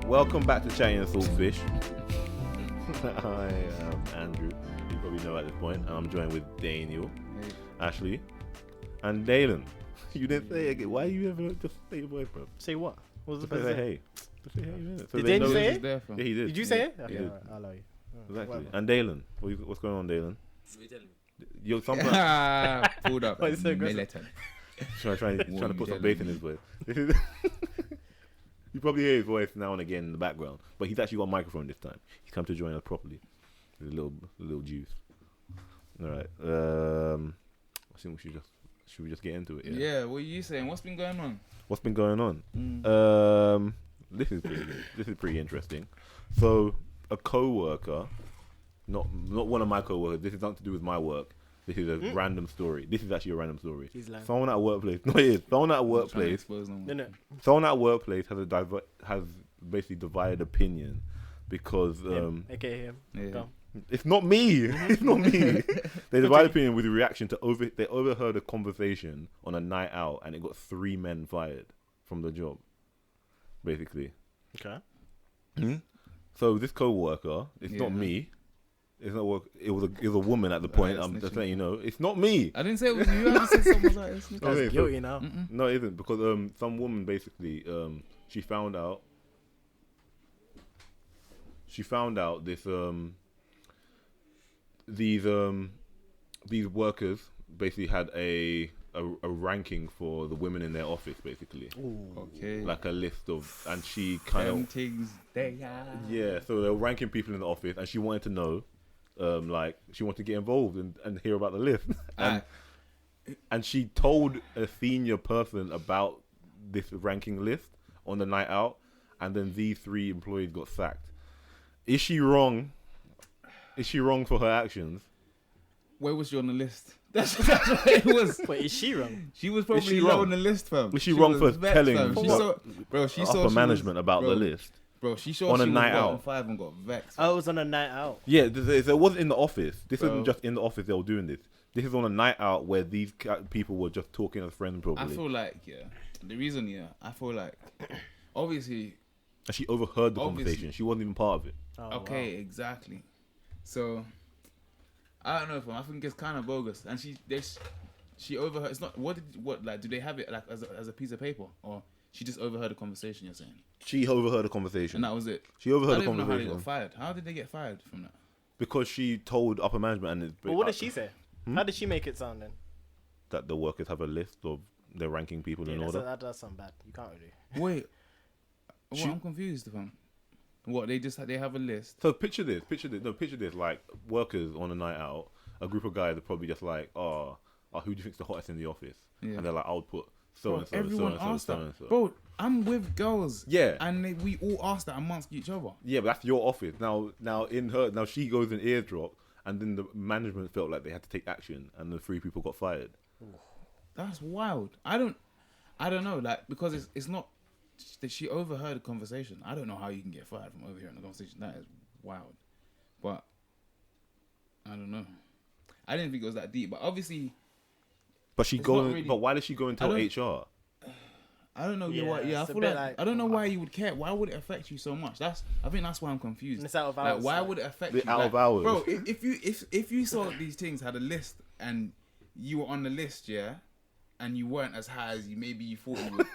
Welcome back to Chatting and Saltfish. I am Andrew. You probably know at this point. I'm joined with Daniel, Hey. Ashley, and Dalen. You didn't say it again. Why you ever just say your voice, bro? Say what? What was the Just say first hey. Just say hey. innit? So Did they Daniel know- say Where's it? there from? Yeah, he did. Did you say it? He Okay, did. alright, I'll allow you. Exactly. Whatever. And Dalen, what's going on, Dalen? You're sometimes Pulled up. Why is it so aggressive? Militant. trying to put some bass in his voice. You probably hear his voice now and again in the background, but he's actually got a microphone this time. He's come to join us properly. With a little juice. All right. I think should we just get into it? Yeah, what are you saying? What's been going on? What's been going on? This is pretty good. This is pretty interesting. So a co-worker, not one of my co-workers. This is nothing to do with my work. This is a random story. This is actually a random story. He's lying. Someone at a workplace. No, it is. Someone at a workplace. No. Someone at a workplace has basically divided opinion because AKA him. Yeah. Go. it's not me. It's not me. They divided opinion with a reaction to they overheard a conversation on a night out and it got 3 men fired from the job. Basically. Okay. So this co-worker, it's not Yeah. me. It's not work. It was a woman at the point. I'm just letting you know. It's not me. I didn't say it was you. I said someone was like this. Okay, That's so- guilty now. No, it isn't because some woman basically she found out this these workers basically had a ranking for the women in their office basically, Okay. like a list of, and she kind Them of things they are. yeah, so they were ranking people in the office and she wanted to know like she wanted to get involved and hear about the list and she told a senior person about this ranking list on the night out, and then these 3 employees got sacked. Is she wrong? Is she wrong for her actions? Where was she on the list? That's what it was. Wait, is she wrong? She was probably she low wrong? on the list, fam. Was she wrong was for vexed, telling fam. She what- saw, bro. She saw upper she management was, about bro, the list Bro, she saw on a she night was out. bottom 5 and got vexed. Oh, it was on a night out. Yeah, it wasn't in the office. This Bro. isn't just in the office they were doing this. This is on a night out where these people were just talking as friends probably. I feel like the reason I feel like obviously and she overheard the Obviously. conversation. She wasn't even part of it. Oh, okay, exactly. So I don't know, fam. I think it's kind of bogus. And she overheard. It's not what like do they have it like as a piece of paper, or she just overheard a conversation? You're saying, She overheard a conversation. and that was it. She I overheard don't the even know how they conversation got fired. How did they get fired from that? because she told upper management and But what did she say? How did she make it sound then? that the workers have a list of their ranking people in order. That does sound bad. You can't really. Wait, I'm confused, fam. What they have a list? So picture this. Like workers on a night out, a group of guys are probably just like, who do you think's the hottest in the office? Yeah. And they're like, I would put so Bro, and so, everyone so and asked so, so that. and so. Bro, I'm with girls. Yeah. And we all asked that amongst each other. Yeah, but that's your office. Now she goes in eardrop, and then the management felt like they had to take action, and the 3 people got fired. That's wild. I don't know, like, because it's not that she overheard a conversation. I don't know how you can get fired from overhearing a conversation. That is wild. But I don't know. I didn't think it was that deep, but obviously But she It's go. not really- But why did she go and tell I HR? I don't know. Yeah, I it's a feel bit like like- I don't know why you would care. Why would it affect you so much? I think that's why I'm confused. And it's out of Like, hours. why would it affect The you? out Like, of hours. bro? If you saw these things had a list and you were on the list, yeah, and you weren't as high as you thought you would,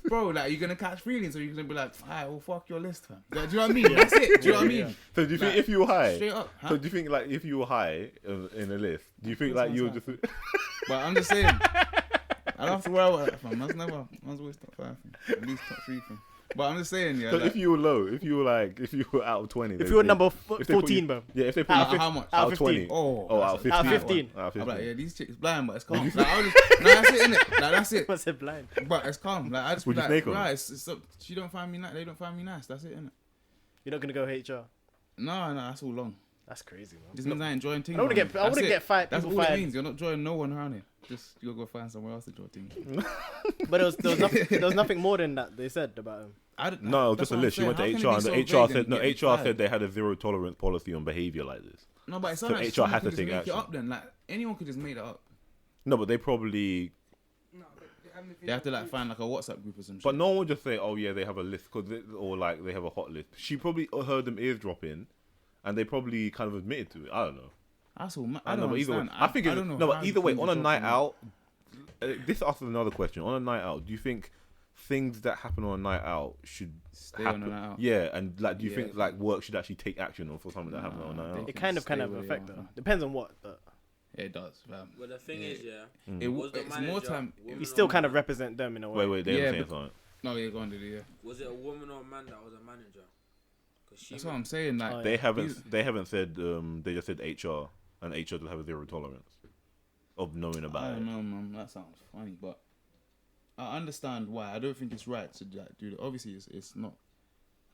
bro, like you're gonna catch feelings, so you're gonna be like, alright, well, fuck your list, fam. Do you know what I mean? That's it. Do you know what I mean? So do you think Like, if you were high? Straight up. Huh? So do you think like if you were high in a list, do you think like you would just? But I'm just saying, I don't have to worry about that, fam. Man's always top 5, fam. At least top 3, fam. But I'm just saying, yeah. So like, if you were low, if you were out of 20, If you were number if they put 14, you- bro. yeah, if they put out you of how much? out of 15. 20, Oh, out of 15, Out of 15. out of I'm 15. like, yeah, these chicks blind, but it's calm. Like, I was just, that's it, innit? Like, that's it. What's it blind? But it's calm. Like, I just be Would you like, snake 'em? right, it's up, she don't find me nice. They don't find me nice. That's it, innit? You're not gonna go HR. No, that's all long. That's crazy, man. This means I ain't enjoying things. I wouldn't around get. here. I wouldn't That's get it. fired. That's People all it fired. means. You're not joining no one around here. Just you gotta go find somewhere else to join things. But there was nothing more than that they said about him. No, that's just a what I'm list. She went to saying. HR, How and can the it be so HR vague said and no. get me HR fired? said they had a zero tolerance policy on behavior like this. No, but it's So not like HR someone had could to just take make it action. up then. Like anyone could just make it up. No, but they probably. They have to like find like a WhatsApp group or some shit. But no one would just say, "Oh yeah, they have a list," or like they have a hot list. She probably heard them eavesdropping, and they probably kind of admitted to it. I don't know. That's all. I I don't know, but either way, understand. I think I don't know. no, but how either way, things on a are night dropping. out, this asks another question. On a night out, do you think things that happen on a night out should Stay happen? on a night out. Yeah, and like, do you Yeah. think like work should actually take action on for something that happened on a night they out? It can kind of stay have where an they effect are. though. Depends on what. But Yeah, it does. Well, the thing is, It's the more time. woman you or still kind of man? represent them in a way. Wait, they Yeah, were saying but- something. No, yeah, go on, did yeah. Was it a woman or a man that was a manager? Cause she That's what I'm saying. Like Oh, yeah. They haven't said. They just said HR, and HR does have a zero tolerance of knowing I about it. don't know, man. That sounds funny, but I understand why. I don't think it's right to like, do that. Obviously, it's not.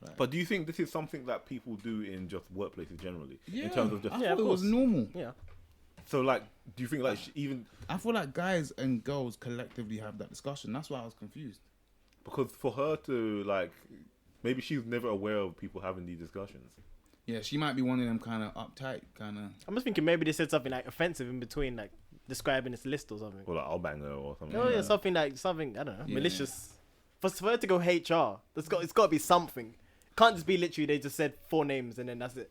Like, But do you think this is something that people do in just workplaces generally? yeah, In terms of just I Yeah, thought of it was course. normal. Yeah. so like, do you think like even I feel like guys and girls collectively have that discussion. That's why I was confused. because for her to like, maybe she's never aware of people having these discussions. Yeah, she might be one of them kind of uptight, kind of. I'm just thinking maybe they said something like offensive in between, like describing this list or something. Or like, I'll bang her or something. Oh like yeah, that. something like something I don't know, Yeah. malicious. For her to go HR, it's got to be something. Can't just be literally they just said 4 names and then that's it.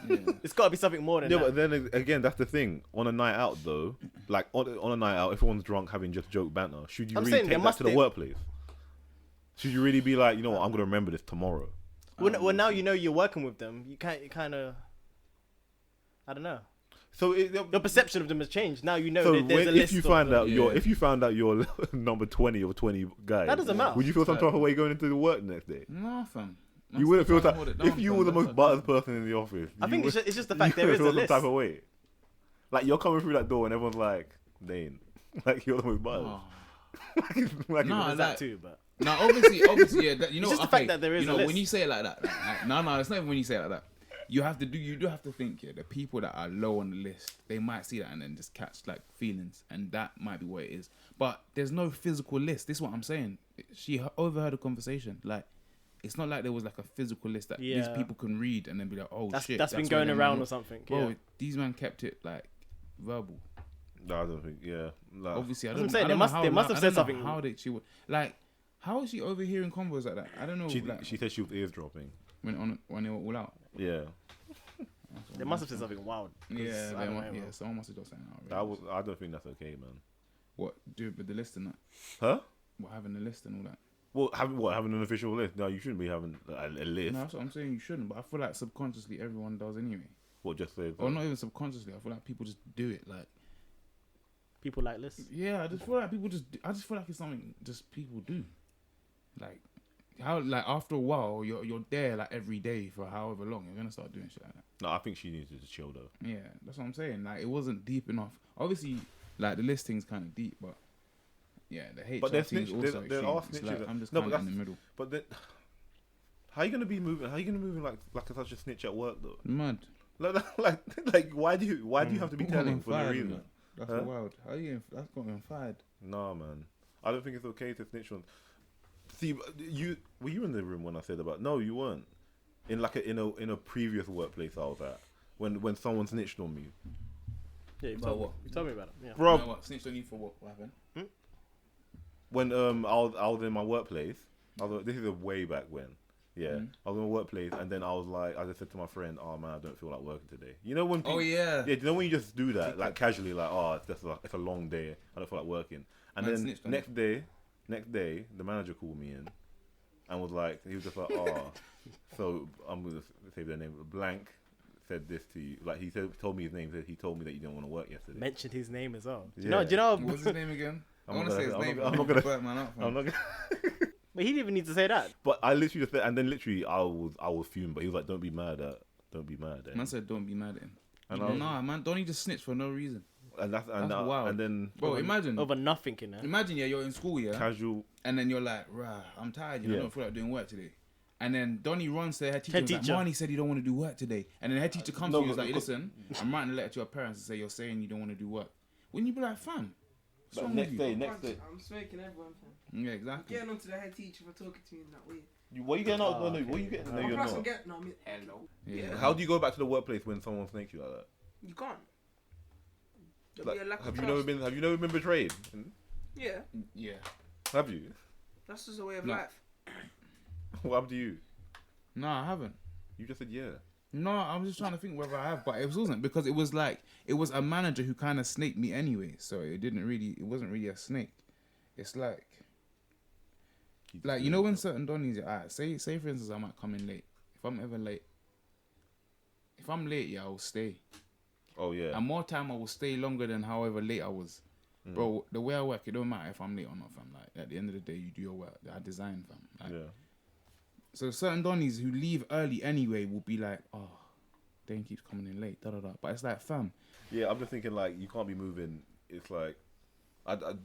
Yeah. It's got to be something more than Yeah, that. but then again, that's the thing. On a night out, though, like on a night out, everyone's drunk having just joke banter. Should you I'm really saying there take that must to the be- workplace? Should you really be like, you know what, I'm gonna remember this tomorrow? Well, now you know you're working with them. You kind of, I don't know. So Your perception of them has changed. Now you know so that there's a if list. you of find them. out if you found out you're number 20 or 20 guys, That doesn't matter. would you feel some type of way going into the work the next day? No, fam. You wouldn't feel that. that if you were the most buzzed person in the office. I think would- it's just the fact you there is would a feel list. some type of way. Like you're coming through that door and everyone's like, Dane, like you're the most buzzed. Oh. like, No, There's like- that too, but No, obviously, yeah. That, you know, It's just the okay, fact that there is you a know, list. when you say it like that, no, it's not even when you say it like that. You do have to think, yeah, the people that are low on the list, they might see that and then just catch like feelings, and that might be what it is. But there's no physical list. This is what I'm saying. She overheard a conversation. Like, it's not like there was like a physical list that these Yeah. people can read and then be like, oh that's shit, been where going them around man- or something. Bro, Yeah. these men kept it like verbal. No, I don't think. Yeah, like, Obviously, I That's what I'm don't. saying, I they don't must- know they how, must have I said don't know something. How did she would like? How is she overhearing combos like that? I don't know. she like, she said she was eavesdropping. when they were all out. Yeah, They must have said something wild. 'cause Yeah, I don't know, yeah. bro. Someone must have just saying that. that was. I don't think that's okay, man. What do it with the list and that? Huh? What having the list and all that? Well, having an official list? No, you shouldn't be having a list. No, that's what I'm saying. You shouldn't, but I feel like subconsciously everyone does anyway. What just say? Or not even subconsciously. I feel like people just do it. Like, People like lists. yeah, I just feel like people just. I just feel like it's something just people do. Like, how like after a while you're there like every day for however long you're gonna start doing shit like that. No, I think she needs to just chill though. Yeah, that's what I'm saying. Like, it wasn't deep enough. Obviously, like the listing's kind of deep, but yeah, the HR But they're team's snitch- also there extreme. are It's snitches like, that- I'm just No, kind but of in the middle. But then, how you gonna be moving? How you gonna move like such a snitch at work though? Mad. Like why do you have to be Got telling him for no fired, reason? man. That's Huh? wild. How you getting, that's got him fired. No, man. I don't think it's okay to snitch on. See, were you in the room when I said about? No, you weren't. In a previous workplace I was at when someone snitched on me, Yeah, you About told me. what? You told me about it. Yeah. bro. You know what? Snitched on you for what? What happened? When I was in my workplace. This is a way back when. Yeah, I was in my workplace, and then I just said to my friend, "Oh man, I don't feel like working today." You know when? Oh yeah. Yeah, you know when you just do that, like casually, like, "Oh, it's a long day. I don't feel like working." And Man then snitched on next day, the manager called me in, and was like, he was just like, "Oh, so I'm gonna say their name. Blank said this to you. Like told me his name. He told me that you didn't want to work yesterday." Mentioned his name as well. Do Yeah. you know? What's his name again? I I'm want not to say gonna- his name. I'm but not gonna- burnt man up, fam. I'm not gonna. But he didn't even need to say that. But I literally just said, and then literally I was fumed. But he was like, "Don't be mad at." Man said, "Don't be mad at him." And I was- Nah, man, don't he just snitch for no reason? And that's wild. And then Bro, imagine, Over nothing, you know. imagine, yeah, you're in school, yeah, casual. and then you're like, rah, I'm tired, I Yeah. don't feel like doing work today. And then Donnie runs to the head teacher. Head and is teacher. Like, Marnie said you don't want to do work today. And then the head teacher comes No, to you and is but like, because- listen, I'm writing a letter to your parents and say you're saying you don't want to do work. Wouldn't you be like, fam? What's But wrong next with day, you? next day. I'm smoking everyone, fam. Yeah, I'm exactly. getting onto the head teacher for talking to me in that way. What are you getting out? Oh, No, okay. what are you getting? No, I'm you're plus I'm not. getting. No, I mean, hello. Yeah. How do you go back to the workplace when someone snakes you like that? You can't. There'll be a lack of Have you trust. never been? Have you never been betrayed? Yeah. Yeah. Have you? That's just a way of No. life. What happened to you? No, I haven't. You just said yeah. No, I was just trying to think whether I have, but it wasn't because it was like it was a manager who kind of snaked me anyway. So it wasn't really a snake. It's like you know when certain donnies, alright, say for instance I might come in late. If I'm ever late, if I'm late, yeah, I will stay. Oh yeah. And more time I will stay longer than however late I was. Bro, the way I work, it don't matter if I'm late or not, fam. Like at the end of the day, you do your work. I design, fam. Like, Yeah. so certain donnies who leave early anyway will be like, oh, Dane keeps coming in late, da da da. But it's like, fam, Yeah, I'm just thinking like you can't be moving. It's like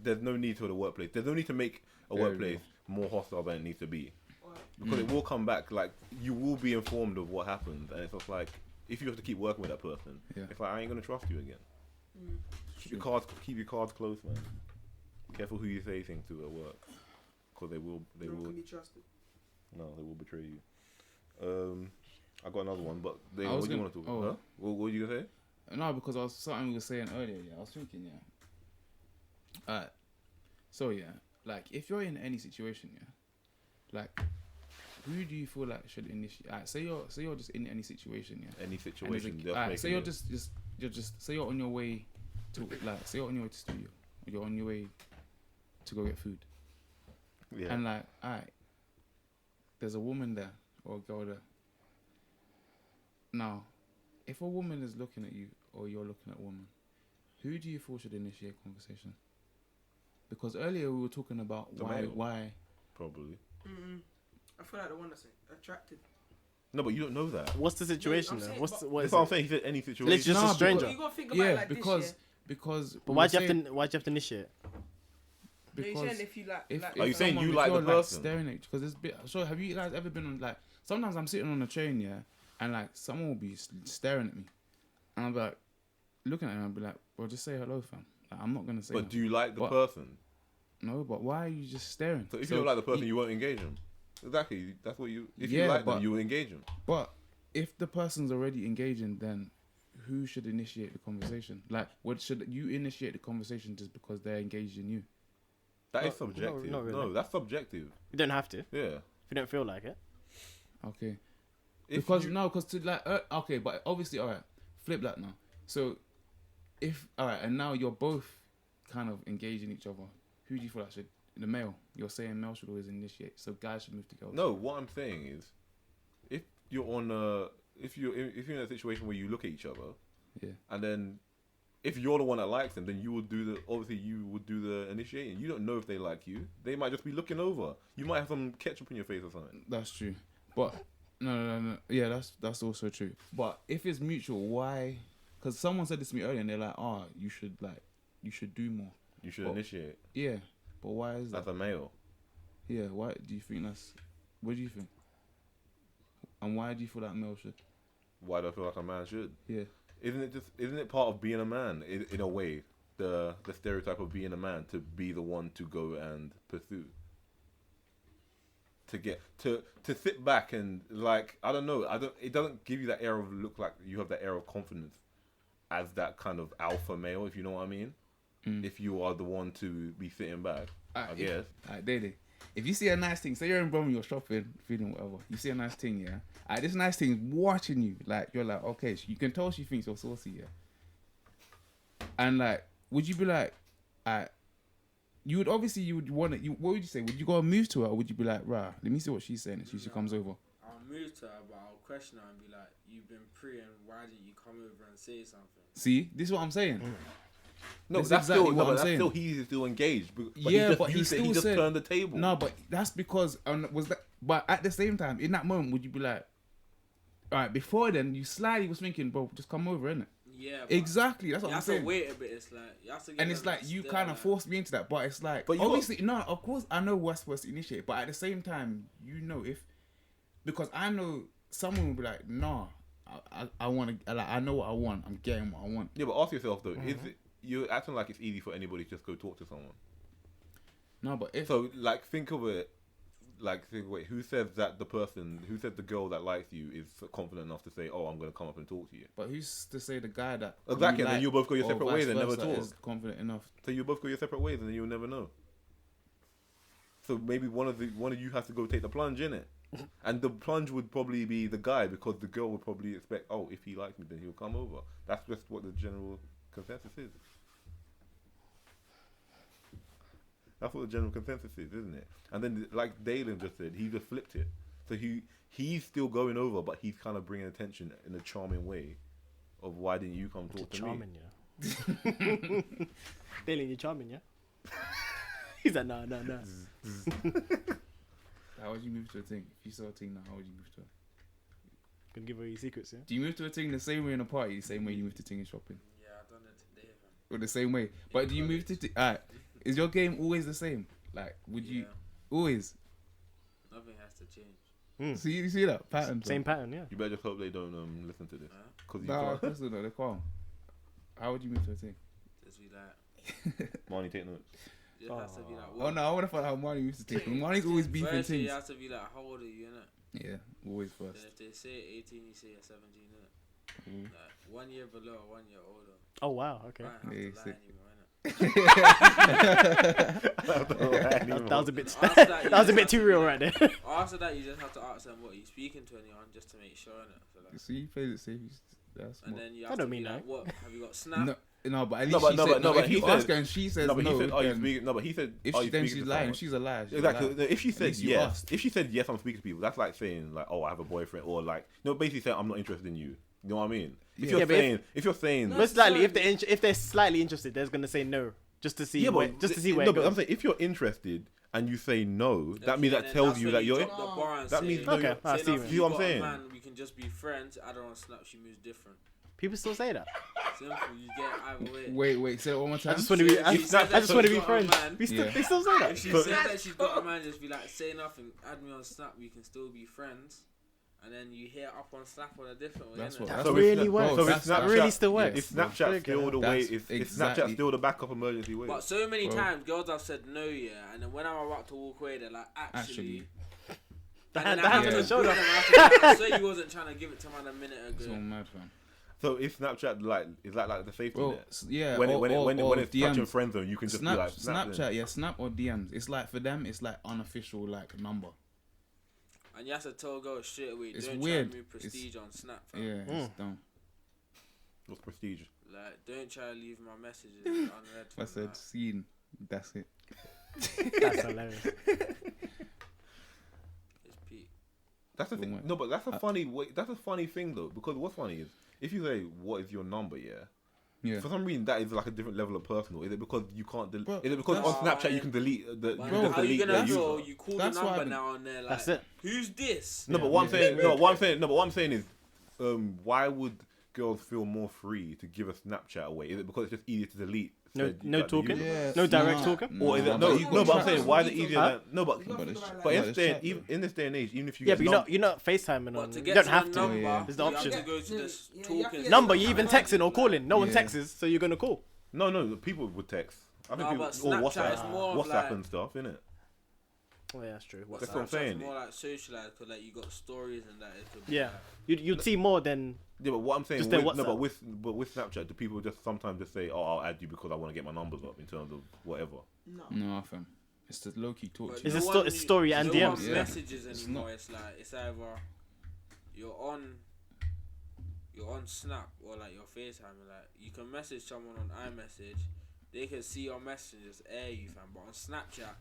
there's no need for the workplace. There's no need to make a Very workplace more hostile than it needs to be, Alright. because it will come back. Like you will be informed of what happens, and it's just like if you have to keep working with that person, Yeah. it's like I ain't gonna trust you again. Mm. Keep your cards close, man. Careful who you say things to at work, because they No one will. can be trusted. No, they will betray you. I got another one, but I what was do you gonna- want to talk? oh. Huh? What were you gonna say? no, because I was something we were saying earlier. Yeah, I was thinking, yeah. Alright, so yeah, like if you're in any situation, yeah, like who do you feel like should initiate? Alright, say you're just in any situation, yeah. Any And there's situation? a, alright, say you're just say you're on your way to like say you're on your way to studio, or you're on your way to go get food, Yeah. and like alright, there's a woman there or a girl there. Now, if a woman is looking at you or you're looking at a woman, who do you feel should initiate conversation? Because earlier we were talking about The why male. Probably. I feel like the one that's attracted. No, but you don't know that. What's the situation I'm though? saying, What That's is what I'm it? saying. He said any situation. Literally just Nah, a stranger. You gotta think about yeah, it like because this, because But we why'd were you saying- have to initiate? yeah? No, you're because saying if you like, if, like Are you saying someone- you if like you're, the person? staring at because it's bit. So have you guys ever been on like? Sometimes I'm sitting on a train, yeah, and like someone will be staring at me, and I'm like looking at him. I'll be like, well, just say hello, fam. Like, I'm not gonna say. But do you like the But- person? no, but why are you just staring? So if you don't like the person, you won't engage them. Exactly. That's what you. If you Yeah, like them, but- you will engage them. But if the person's already engaging, then who should initiate the conversation? Like, what should you initiate the conversation just because they're engaged in you? That is Not- subjective. not really. No, that's subjective. You don't have to if Yeah. you don't feel like it. Okay. If Because you- no, because to like okay, but obviously, all right, flip that now. So if all right, and now you're both kind of engaging each other. Who do you feel like should the male? You're saying male should always initiate, so guys should move to girls. No, what I'm saying is, if you're on a, if you're in a situation where you look at each other, Yeah. and then if you're the one that likes them, then you would do the obviously you would do the initiating. You don't know if they like you. They might just be looking over. You might have some ketchup in your face or something. That's true. But no. Yeah, that's also true. But if it's mutual, why? Because someone said this to me earlier, and they're like, "Oh, you should do more." You should Well, initiate Yeah, but why is that? as a male. Yeah, why do you think that's? What do you think? And why do you feel like male should? Why do I feel like a man should? Yeah. Isn't it part of being a man in a way? The stereotype of being a man to be the one to go and pursue. To get to sit back and like I don't know, it doesn't give you that air of look like you have that air of confidence as that kind of alpha male, if you know what I mean. Mm. If you are the one to be sitting back, I guess. Alright, Daily. If you see a nice thing, say you're in Bromley, you're shopping, feeling whatever. You see a nice thing, yeah. Alright, this nice thing is watching you. Like you're like, okay, you can tell she thinks you're saucy, yeah. And like, would you be like, alright, you would want it. What would you say? Would you go and move to her, or would you be like, rah, let me see what she's saying, and she comes over? I'll move to her, but I'll question her and be like, "You've been preying. Why didn't you come over and say something?" See, this is what I'm saying. No, That's that's exactly still what no, I'm that's saying. still he's still engaged. But Yeah, but he used it, still he just said- turned the table. No, but that's because was that. But at the same time, in that moment, would you be like, all right? Before then, you slightly was thinking, bro, just come over, innit? Yeah, but Exactly. That's You what I'm have to saying. wait a bit. It's like you have to. Get And it's them like you stare, kind of like- forced me into that, but it's like But you obviously no. Of course, I know what's supposed to initiate, but at the same time, you know because I know someone will be like, nah, I want to. Like, I know what I want. I'm getting what I want. Yeah, but ask yourself though, is Mm-hmm. it you're acting like it's easy for anybody to just go talk to someone? No, but if So like think of it. Wait, who says that who said the girl that likes you is confident enough to say, oh, I'm going to come up and talk to you? but who's to say the guy that Exactly, and then like, you both go your or separate vice ways and never versa talk. is confident enough? So you both go your separate ways and then you'll never know. So maybe one of you has to go take the plunge, innit? And the plunge would probably be the guy because the girl would probably expect, oh, if he likes me, then he'll come over. That's just what the general consensus is. That's what the general consensus is, isn't it? And then, like Dalen just said, he just flipped it. So he's still going over, but he's kind of bringing attention in a charming way of why didn't you come talk to me? Charming, yeah. Dalen, you're charming, yeah? He's like, no. How would you move to a thing? If you saw a thing now, how would you move to it? Gonna give away your secrets, yeah? Do you move to a thing the same way in a party, the same way you move to thing in shopping? Yeah, I done it today, fam. Or the same way? But do you move to... Alright, is your game always the same? Like, would you... Always? Nothing has to change. So you see that pattern? Same pattern, yeah. You better just hope they don't listen to this. Cause you No, can't. of course not. They're calm. How would you move to a thing? Just be like, Money, take notes. it has to be like, Oh no, I want to find out how Marnie used to take. Marnie's always beefing Firstly, things. you have to be like, how old are you, innit? Yeah, always Then first. if they say 18, you say you're 17, innit? Like, 1 year below, 1 year older. Oh, wow, okay. I don't have Yeah, to lie sick. anymore, innit? That was a bit, After that, you that was a just bit have too to real be right like- there. After that, you just have to ask them what you speaking to anyone just to make sure, innit? So like, So you plays it safe. That's and smart. then you That have don't to be mean like, that. what? Have you got Snap? No, but at No, least but- she no, said, but- no, no, but if he you said- ask her and she says No, but he no, said, "Are you then speaking?" No, but he said, if "Are she you then speaking she's to lying, someone?" she's a liar. She's a Exactly. liar. No, if she said least you yes, asked. if she said yes, I'm speaking to people. That's like saying like, oh, I have a boyfriend, or like, no, basically saying I'm not interested in you. You know what I mean? If Yeah. you're Yeah, but if you're saying, No, Most likely, if they're slightly interested, they're gonna say no, just to see yeah, where, but just to see where no, it but goes. I'm saying if you're interested and you say no, that means Okay, that then tells that's you when that you're. drop the bar and that say, means- Okay, I say see enough, what you- what I'm got a saying? Man, we can just be friends. I don't want to Snap. She moves different. People still say that. Simple. You get either way. Wait, say it one more I time. just want to be. I She just, said I that just want to she's be got a friends. man. Yeah. They still say If that. she So- said that she's got a man, just be like, say nothing. Add me on Snap. We can still be friends. And then you hit up on Snap on a different way. That's innit? what- That So if really Snap- works. so if That Snapchat- really still works. Is Snapchat still the way? That's Is Snapchat exactly- still the backup emergency way? But so many Bro. times, girls have said no, yeah, and then when I'm about to walk away, they're like, actually. The And hand, then the I hand have on to the shoulder. put them after that. I swear you wasn't trying to give it to man a minute It's all ago. mad, fam. So is Snapchat like the safety Well, net? yeah. When or it's touching DMs. friend zone, you can just be Snap, like snap Snapchat, yeah, Snap or DMs. It's like for them, it's like unofficial like number. And you have to tell girls straight away, It's don't weird. try and move prestige on Snap, fam. Yeah, it's dumb. What's prestige? Like, don't try to leave my messages unread. I fam, said like. seen. That's it. That's hilarious. It's peak. That's the Oh thing. my- No, but that's a funny way. That's a funny thing though, because what's funny is if you say what is your number, yeah. Yeah. For some reason, that is like a different level of personal. Is it because you can't? Bro, Is it because on that's- Snapchat you can delete the? You Man, can just how you delete gonna the know? user. You call the That's why number I've been- now and they're like, That's it. who's this? No, but Yeah. what I'm Yeah. saying, no, what I'm saying, no, but what I'm saying is, why would girls feel more free to give a Snapchat away? Is it because it's just easier to delete? No- said, no like, the talking? user? Yeah, No direct nah, talking? Or is it nah, no? but No, but I'm saying why is it Huh? easier than no? But You gotta But think it's- about it but like Yeah, in it's this chat, day, though. in this day and age, even if you Yeah, get but you're not FaceTiming But on. to You get don't to have the to. number, Yeah. There's the you have option. to go to Yeah, this yeah, you have talking. to- Number, Yeah. you even texting or calling. No one Yeah. texts, so you're gonna call. no, people would text. I think No, people but or Snapchat is WhatsApp, more of WhatsApp like- and stuff, innit? Oh yeah, that's true. That's what I'm Snapchat's saying. more like socialized because like you got stories and that. It could be Yeah, like, you'd see more than. Yeah, but what I'm saying, Just their with, no, WhatsApp. but with Snapchat, do people just sometimes just say, "Oh, I'll add you because I want to get my numbers up," in terms of whatever? No. No, fam. It's the low key talk. but to It's you. a no sto- one- it's story and no DMs. one Yeah. messages It's anymore. not- It's like it's either you're on Snap or like your FaceTime. And, like you can message someone on iMessage, they can see your message and just air you, fam. But on Snapchat,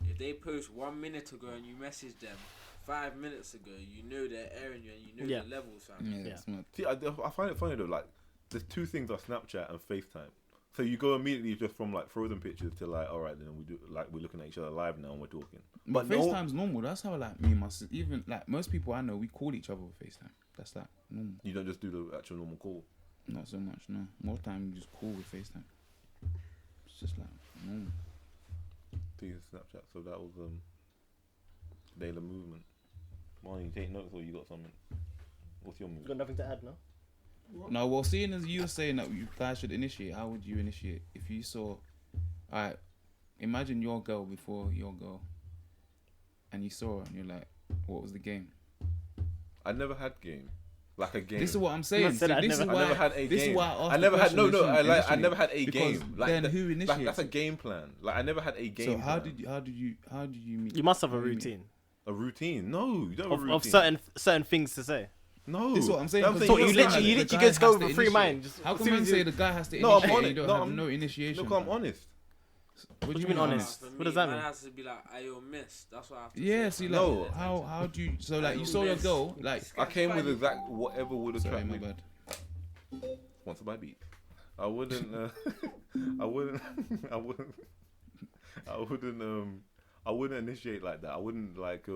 if they post 1 minute ago and you message them 5 minutes ago, you know they're airing you and you know Yeah. the levels, fam. Yeah, Yeah. it's mad. See, I find it funny though. Like, there's two things are Snapchat and FaceTime. So you go immediately just from like frozen pictures to like, all right, then we do like we're looking at each other live now and we're talking. But no- FaceTime's normal. That's how like me and my sister, even like most people I know, we call each other with FaceTime. That's like normal. You don't just do the actual normal call. Not so much, no. More time you just call with FaceTime. It's just like normal. To use Snapchat. So that was daily movement. Marnie, you take notes or you got something? What's your move? Got nothing to add, no. No, well, seeing as you were saying that you guys should initiate, how would you initiate? If you saw, alright, imagine your girl before your girl, and you saw her and you're like, what was the game? I never had game. Like a game. This is what I'm saying. said See, I this is never- I why. never had a This game. is why I asked I never the had question I initially, never had a because game. then that- who initiates That's a it? game plan. Like I never had a game. So how plan. did you meet? You must have a how do you meet- routine a routine? No, you don't have a routine. of certain things to say. No, This is what I'm saying. I'm because So you're you saying literally that the just guy go has with to a free initiate. mind. Just How as come soon man as say you- the guy has to No, I'm initiate on and it. you don't No, have I'm- no initiation? Look, I'm honest. What do you mean mean honest? For What me, does that man mean? has to be like, "Ayo, miss." That's what I have to Yeah, say. see, fam. like, No. how do you? So like, you don't saw your miss. girl, like, I came with exact whatever would sorry, attract my me. bad. Sponsored by Beat. I wouldn't. I wouldn't. I wouldn't. I wouldn't. I wouldn't initiate like that. I wouldn't like.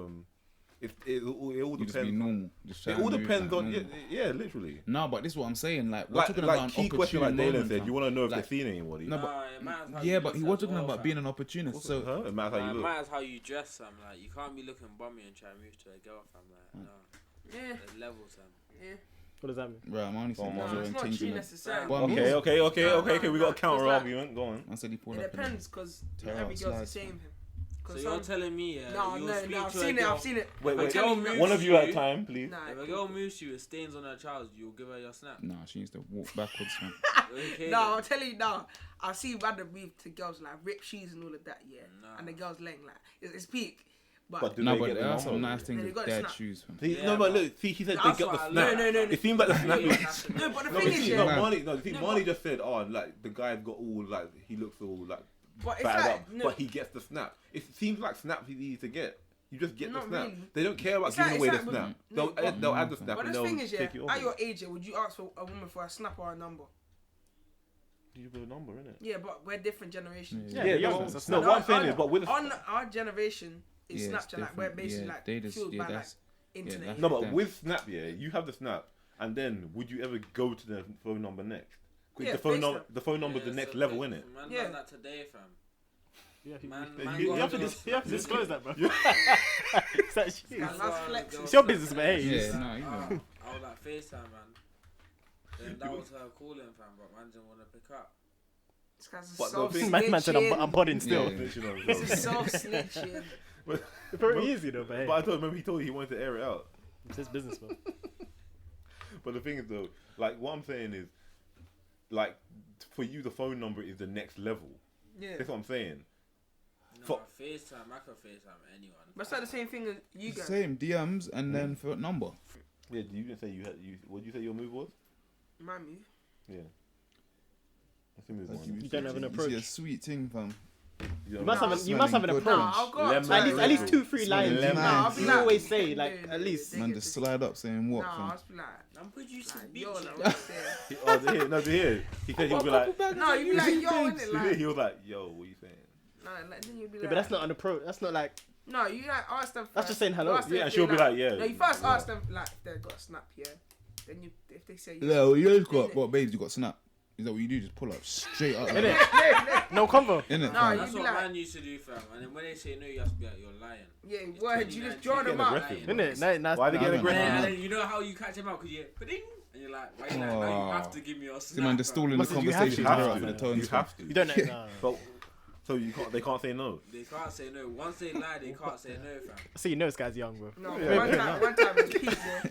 It all You just be depends. normal. Just It try all and move depends like on. normal. Yeah, literally. No, but this is what I'm saying. Like, we're Like, talking about like an key question, like opportune Dalen moment, said, fam. you want to know if Like- they've seen anybody. No, but Nah, it matters how yeah, you but dress he was as talking well, about fam. being an opportunist. So Huh? It matters how Nah, you it look. matters how you dress, fam. Like, you can't be looking bummy and try and move to a girl, fam. Like, no. Yeah, There's levels, fam. yeah. What does that mean? right, I'm only saying Come on, that's No, what it's I'm not thinking. true necessarily. But I'm Okay, here. okay. No, We no, got a no. counter It's like- argument. Go on. I said he pulled It up. depends because Tear every out girl's the slides, same. So 'Cause you're some- telling me, yeah, No, you'll no, speak no. I've to a seen it. girl. I've seen it. Wait, If a wait. girl One moves One of you at a you- time, please. Nah, If a girl moves you with stains on her trousers, you'll give her your snap. Nah, she needs to walk backwards, man. Okay, No, then. I'm telling you now. I see random move to girls like ripped shoes and all of that, yeah. Nah. And the girls laying like it's peak, But but do No, they but get there the are some number? nice things Then you with gotta dad snap. shoes, fam. See, Yeah, no, but but- look, see, he said That's they got what the I snap. learned. No, no, no. It seems like the snap. no, but the No, thing but is, see, yeah. no, Man. Marnie, no, see, No, Marnie but- just said, oh, like the guy's got all like he looks all like But it's battered like up, no, but he gets the snap. It seems like snaps he needs to get. You just get the Not snap. really. They don't care about It's giving like- away it's the like snap. with- They'll, no, but- they'll add the snap But and the they'll thing is, yeah, take it over. at your age, yeah, would you ask for a woman for a snap or a number? You put a number in it. Yeah, but we're different generations. Yeah, Yeah, yeah, no, it's a no, snap. what I'm saying is, but with a on our generation, it's Yeah, it's Snapchat. Like we're different. basically Yeah, like they just- fueled yeah, by like that's- internet. that's- no, but Damn. with snap, yeah, you have the snap, and then would you ever go to the phone number next? 'Cause Yeah, the phone FaceTime. number, the phone number's Yeah, the next so level, wait, innit? Man Yeah. done that today, fam. Yeah, Man, you- man you got have to girls- you have to disclose that, bro. It's actually- Man, that's flex. It's your business, but hey. Yeah, you- no, you know. I was like FaceTime, man. Then that was her calling, fam, but man didn't want to pick up. This guy's a But the self thing- Man said I'm podding still. Yeah. You know, This is self snitching. but, Very easy though, but hey. but I thought, remember he told you he wanted to air it out. It's his business, man. But the thing is though, like what I'm saying is, like for you the phone number is the next level. Yeah. That's what I'm saying. No, For- FaceTime, I can FaceTime anyone. But it's like the same thing as you guys. Same DMs and then for number. Yeah, you didn't say you had you. What did you say your move was? My move. Yeah. What's your move? Like, Marnie? You don't have an You see approach. a sweet thing, fam. You You must have Nah, an, you must have an smelling approach. good. Nah, I'll go up Lemon to at her. least 2-3 lines. Lemon. Nah, I'll be You like, always say like they- at least. they Man, get just to- slide up saying what, Nah, I'll fam. just be like, I'm producing like, bitch. yo, like, what you saying? Oh, to hear, no, to hear. He said he would be like. No, you'd be like, yo, innit? Like, He was like, yo, what you saying? no, like, then you'd be Yeah, like, but that's not an approach. That's not like. No, you like ask them. First. That's just saying hello. Ask them Yeah, if she'll they be like, yeah. No, you first yeah. ask them like if they got a snap, yeah. Then you, if they say, Yeah, well, you just got what, babes? You got snap. Is that what you do? Just pull up straight up. Innit? No convo. Innit, Nah, fam? you- That's be what like- man used to do, fam. And then when they say no, you have to be like, you're lying. yeah, It's word, you just 29, draw getting them out. aggressive. Innit? Nice. Why they get Nah, aggressive? nah, And nah. then you know how you catch him out because you hear, and you're like, why you like, now Oh. you have to give me your See, snap. man, just fam. stalling the Must you have conversation to. here You after the have to. tones. You fam. have to. You don't know. Nah. But so you can't. They can't say no. They can't say no. Once they lie, they can't say no, fam. See, you know this guy's young, bro. No, Yeah, one time it was peak, yeah.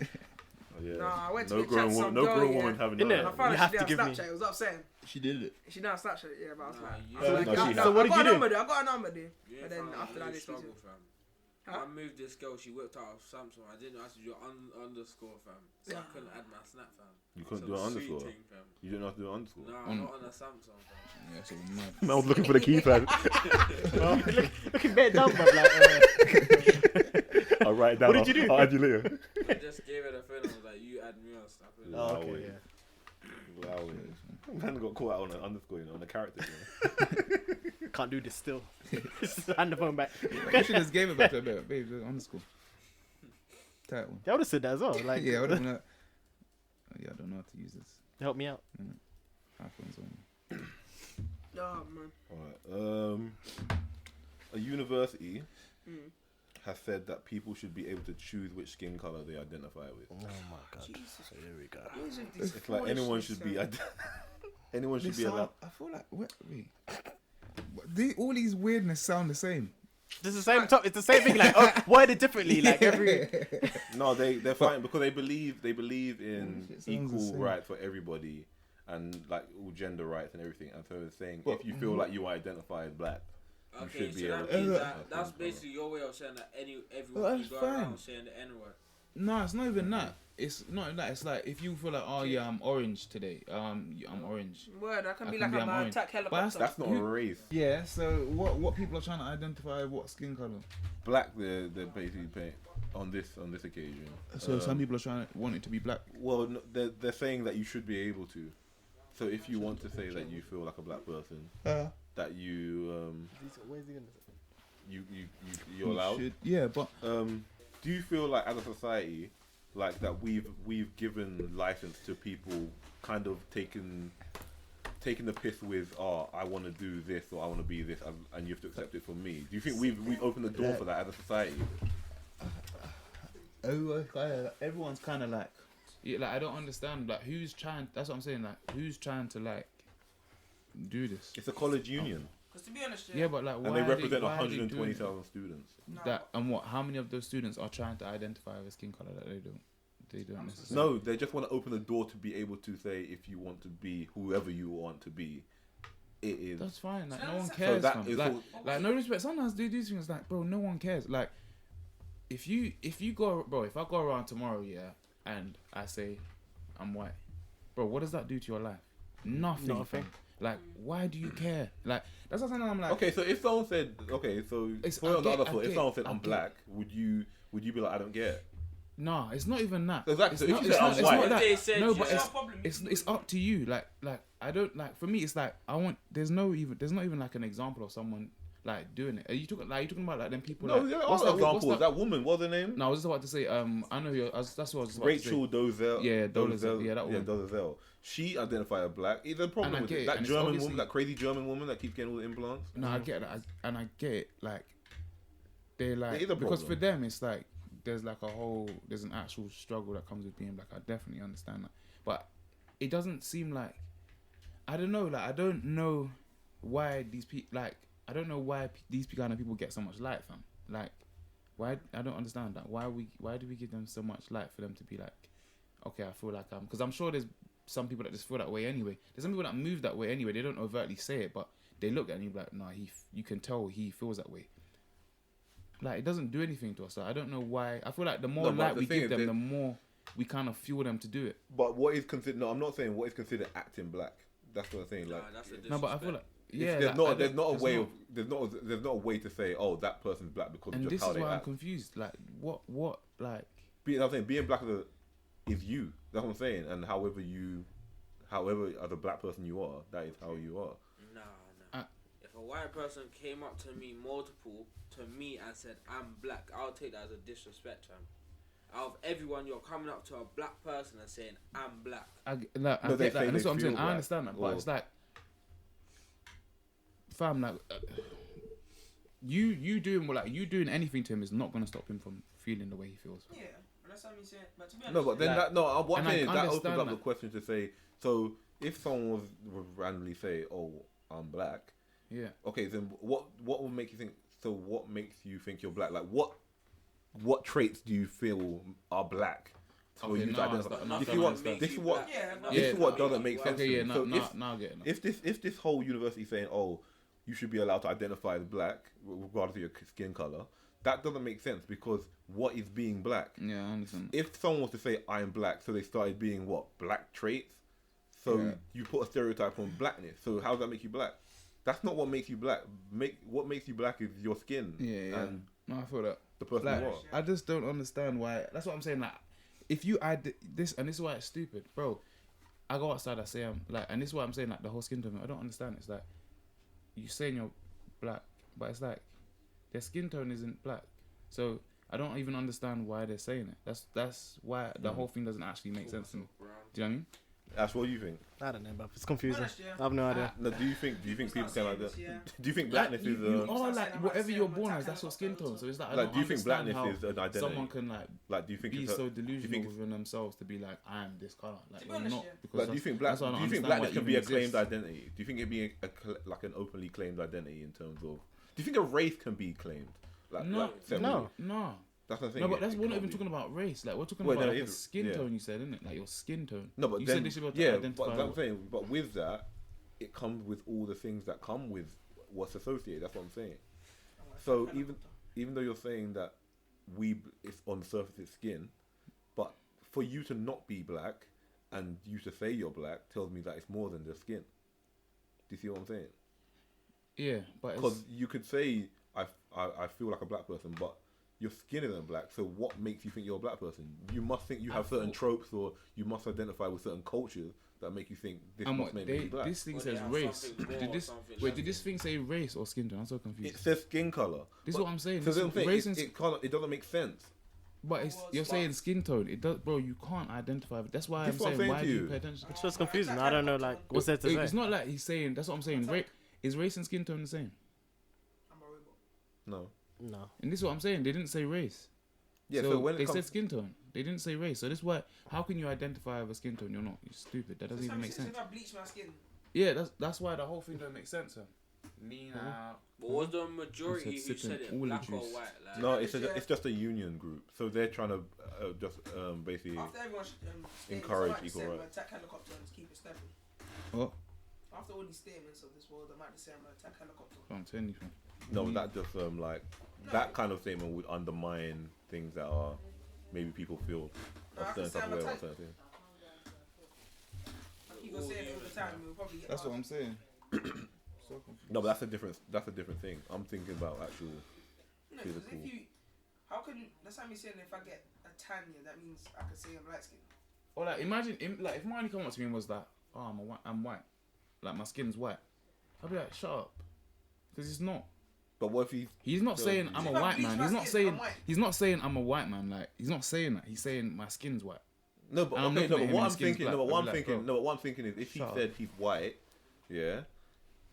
Oh, yeah. Nah, I went to no go chat grown to woman. some No girl, grown yeah. woman having Innit? no. And I You found out have she to did give on me- Snapchat. It was upsetting. She did it. She did on Snapchat, yeah, but I was Nah, like, you- I was like, No, yeah, she- no, So what I did got you a do? number there. I got a number there. You But ain't then found after out that, you they speak to struggle, her. fam. Huh? I moved this girl, she whipped out of Samsung. I didn't know how to do an underscore, fam. So I Yeah. couldn't add my snap, fam. You couldn't Some do an sweet underscore. thing, fam. You didn't have to do an underscore. Nah, On- not on a Samsung, fam. Yeah, so mad. I was looking for the keypad. Looking bad dumb, but like. I'll write it down. What did you do? I'll add you later. I just gave her the phone and was like, you add me on snap. innit? Oh, Wow, okay, yeah. yeah. Wow, yeah. Man got caught out on an underscore, you know, on the character. You Can't do this still. Just hand the phone back. You should just gave it back to her, babe. Babe, the underscore. Tight one. Yeah, I would have said that as well. Like, Yeah, I would have been like, oh, yeah, I don't know how to use this. help me out. iPhones only. Oh, man. know. Alright. A university Mm. has said that people should be able to choose which skin color they identify with. Oh my god. Jesus. So here we go. What is with this It's like anyone foolishness, should be. son? Anyone should be allowed. I feel like wait. All these weirdness sound the same. This is the same top. It's the same thing. Like, oh, worded differently. Like every. No, they're fine because they believe in Shit sounds the equal same. rights for everybody and like all gender rights and everything. And so they're saying But- if you feel like you identify as black, you Okay, should so be able that to. means Uh, that's basically your way of saying that everyone Well, can that's go fine. around saying the N word. No, it's not even that. It's not that. It's like if you feel like, oh yeah, I'm orange today. I'm orange. Word, I can I be can like be I'm an an orange. attack But helicopter. That's not a Who- race. Yeah. So what people are trying to identify what skin color? Black, they're basically paying on this occasion. So some people are trying to want it to be black. Well, no, they're saying that you should be able to. So if you want to say that you feel like a black person, that Where's he gonna? you're allowed. Should, yeah, but Do you feel like as a society, like that we've given license to people kind of taking the piss with, oh, I want to do this or I want to be this, and you have to accept it from me? Do you think we've opened the door for that as a society? everyone's kind of like, yeah, like I don't understand, like who's trying. That's what I'm saying. Like who's trying to like do this? It's a college union, Because to be honest, Yeah, but like why and they represent why are they doing 120,000 students. that? And what? How many of those students are trying to identify with skin color that they don't necessarily? No, they just want to open the door to be able to say if you want to be whoever you want to be, it is. That's fine. Like no one So cares. that fam. is Like, all- like no respect. Sometimes they do things like, bro, no one cares. Like if you go, bro, if I go around tomorrow, yeah, and I say I'm white, bro, what does that do to your life? Nothing. Nothing. Fam. Like why do you care? Like that's what I'm like. Okay, so if someone said, okay, so It's- put it on the I other get- foot, I if get- someone said I I'm get- black, would you be like, I don't care? No, it's not even that. Exactly. It's So if not, you it's say not, I'm it's white- not that. They said No, you- but It's not a problem. it's up to you. Like I don't like. For me, it's like I want. There's not even like an example of someone like doing it. Are you talking about like them people? No, like, there what's are that- examples. what's That woman, what's her name? No, I was just about to say. I know you. That's what I was just about Rachel to Dozel. Yeah, Dolezal. Yeah, that Yeah, woman. Dolezal. She identified as black. Is there a And problem I with get it? it, That and it's German obviously- woman, that crazy German woman that keeps getting all the implants. say. No, I get that, and I get it. Like they like There is a because for problem. them it's like there's like there's an actual struggle that comes with being black. I definitely understand that, but it doesn't seem like I don't know. Like I don't know why these people like I don't know why these kind of people get so much light, fam. Like why I don't understand that. Why do we give them so much light for them to be like, okay, I feel like because I'm sure there's some people that just feel that way anyway. There's some people that move that way anyway. They don't overtly say it, but they look at you like, nah, you can tell he feels that way. Like it doesn't do anything to us. Like, I don't know why. I feel like the more No, but light the we thing give is them, that- the more we kind of fuel them to do it. But what is considered? No, I'm not saying what is considered acting black. That's what I'm saying. Nah, Like, that's a No, but I feel like yeah, there's like, not I there's don't- not a it's way not- of there's not a way to say, oh, that person's black because And of this just how is they why I'm act. confused. Like what like I'm saying being black is you. That's what I'm saying. And however as a black person you are, that is how you are. Nah. Uh, If a white person came up to me and said I'm black, I'll take that as a disrespect, fam. Out of everyone, you're coming up to a black person and saying I'm black. I No, get they that, say and that's they what I'm saying. feel I black, understand that, but or- it's like, fam, like you doing anything to him is not gonna stop him from feeling the way he feels. Yeah, that's what I'm saying. But to be honest, No, but then Like- what I'm and I saying is that opens understand up the that. question to say, so if someone would randomly say, oh, I'm black, Yeah. okay, then what will make you think? So what makes you think you're black? Like what traits do you feel are black? For Okay, you to no, identify? it's not- This no, is no, what it's not. this is what Yeah, this is what yeah. doesn't make sense. Okay, to yeah, me. no, So no, now I get it. Now. if this whole university saying, oh, you should be allowed to identify as black regardless of your skin color, that doesn't make sense because what is being black? Yeah, I understand. If someone was to say I'm black, so they started being what, black traits, so Yeah. you put a stereotype on blackness. So how does that make you black? That's not what makes you black. What makes you black is your skin Yeah. and No, I feel that. the person Like, you are. I just don't understand why. That's what I'm saying. Like, if you add this, and this is why it's stupid, bro. I go outside, I say I'm like, and this is what I'm saying. Like the whole skin tone, I don't understand. It's like you saying you're black, but it's like their skin tone isn't black. So I don't even understand why they're saying it. That's why the whole thing doesn't actually make sense to me. Do you know what I mean? That's what you think. I don't know, but it's confusing. Honest, yeah. I have no idea. No, do you think people start can like saying that? this, yeah. Do you think Like, blackness you, is you a are Start like saying, whatever I'm you're attack born as. That's your skin helicopter tone. So it's like I like? don't Do you think understand blackness how is an identity? someone can like Like, do you think be it's a, so do you delusional think within themselves to be like I am this color. Like To be you're honest, not. yeah. Because like, do you think black? that's why I Do don't you think understand blackness why can it be a even claimed exists. identity? Do you think it'd be like an openly claimed identity in terms of? Do you think a race can be claimed? Like, No, like separately? No. No. That's the thing. No, but we're not even talking about race. Like we're talking about like a skin tone. You said, isn't it? Like your skin tone. No, but you then said they should be able to yeah, identify. but I'm saying, but with that, it comes with all the things that come with what's associated. That's what I'm saying. So even though you're saying that it's on the surface it's skin, but for you to not be black and you to say you're black tells me that it's more than just skin. Do you see what I'm saying? Yeah, but because you could say I feel like a black person, but your skin isn't black. So what makes you think you're a black person? You must think you have certain tropes, or you must identify with certain cultures that make you think this must make me black. This thing says race. Did this thing say race or skin tone? I'm so confused. It says skin color. This is what I'm saying. So Race it doesn't make sense. But you're saying skin tone. It does, bro. You can't identify. That's why I'm saying why do you pay attention? It's just confusing. I don't know. Like, what's there to say? It's not like he's saying. That's what I'm saying. Is race and skin tone the same? I'm a robot. No. And this is what I'm saying. They didn't say race. Yeah. So, So when they said skin tone. They didn't say race. So this is why. How can you identify with a skin tone? You're not. You're stupid. That doesn't even make sense. If I bleach my skin, Yeah. That's why the whole thing don't make sense. Lean out. But was the majority who said it all the black or juice. white? Like, no, it's just a union group. So they're trying to just basically. after everyone Encourage equal rights. Attack helicopter and keep it stepping. What? After all these statements of this world, I might just say I'm gonna attack helicopter. Can't say anything. No, that just that kind of statement would undermine things that are maybe people feel No, I a can certain say type I'm of way a about type. certain things. I keep on saying it all the time. We'll probably get. That's what I'm saying. So confused. No, but that's a different thing. I'm thinking about actual. No, because physical. if you, how can that's how me saying if I get a tan, yeah, that means I can say I'm light skinned. Or like imagine like if Marnie come up to me and was like, "Oh, I'm white, like my skin's white," I'd be like, "Shut up," because it's not. But what if He's not saying I'm a If I white bleach man. my He's not skin, saying I'm white. he's not saying I'm a white man. Like he's not saying that. He's saying my skin's white. No, but And I'm okay, no, looking but at him what and I'm his skin's thinking, black. no, but what I'll I'm be like, thinking, bro, no, but what I'm thinking is if he shut up. said he's white, yeah,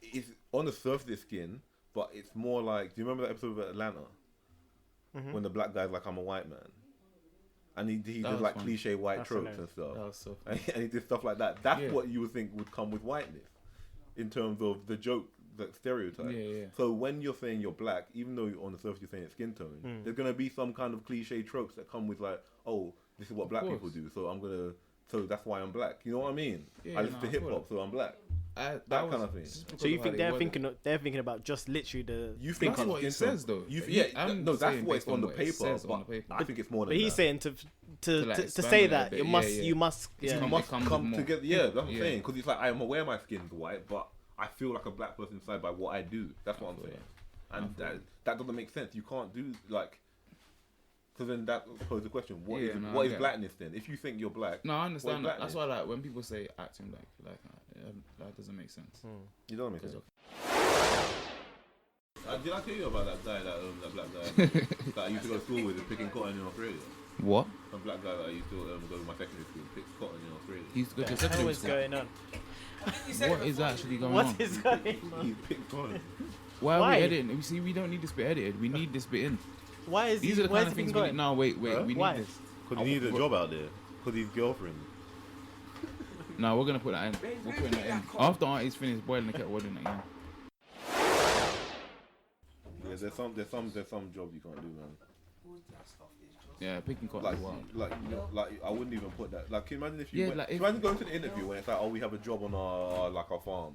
it's on the surface of his skin, but it's more like, do you remember that episode of Atlanta when the black guy's like, I'm a white man, and he That did was like funny. cliche white That's tropes hilarious. and stuff, That was so. and he did stuff like that. That's Yeah. what you would think would come with whiteness, in terms of the joke, the stereotype. Yeah. So when you're saying you're black, even though on the surface you're saying it's skin tone, there's gonna be some kind of cliche tropes that come with like, oh, this is what black course. people do, so that's why I'm black. You know what I mean? Yeah, I listen no, to I hip feel hop, so I'm black. That kind of thing. So you think they're thinking about just literally the? You think That's I'm what it skin tone. says though. You, But yeah, I'm no, that's saying what it's based on the what it paper. says But on the paper. I think it's more But than he's that. saying to like, to expand say it a that bit. you Yeah, must yeah. you must It's yeah. come- must comes come with more. together. Yeah, that's what I'm Yeah. saying. Because it's like I am aware my skin's white, but I feel like a black person inside by what I do. That's what I'm feel saying. that. And that doesn't make sense. You can't do like. So then that poses the question: what Yeah, is no, I what is get it. blackness then? If you think you're black, No, I understand What that. That's blackness? why like when people say acting that doesn't make sense. you don't make sense. Because Did I tell you about that guy, that black guy that I used to go to school with, picking cotton in Australia? What? A black guy that I used to go to my secondary school, picks cotton in Australia. He's good to What secondary is school. going on? What is actually going What on? is going on? He picked cotton. Why are Why? we editing? You see, we don't need this bit edited. We need this bit in. Why is These he? are the Why kind is of he things we going? need. No, wait. Huh? We Why? need this. Because he needs a job out there. Because his girlfriend. No, we're gonna put that in. We're putting that in. After Auntie's finished boiling the kettle, we're doing it again. Yeah, there's some job you can't do, man. Yeah, picking cotton Like, is wild. like I wouldn't even put that. Like, can you imagine if you Yeah, went, like can you if- imagine going to the interview when it's like, oh, we have a job on our farm.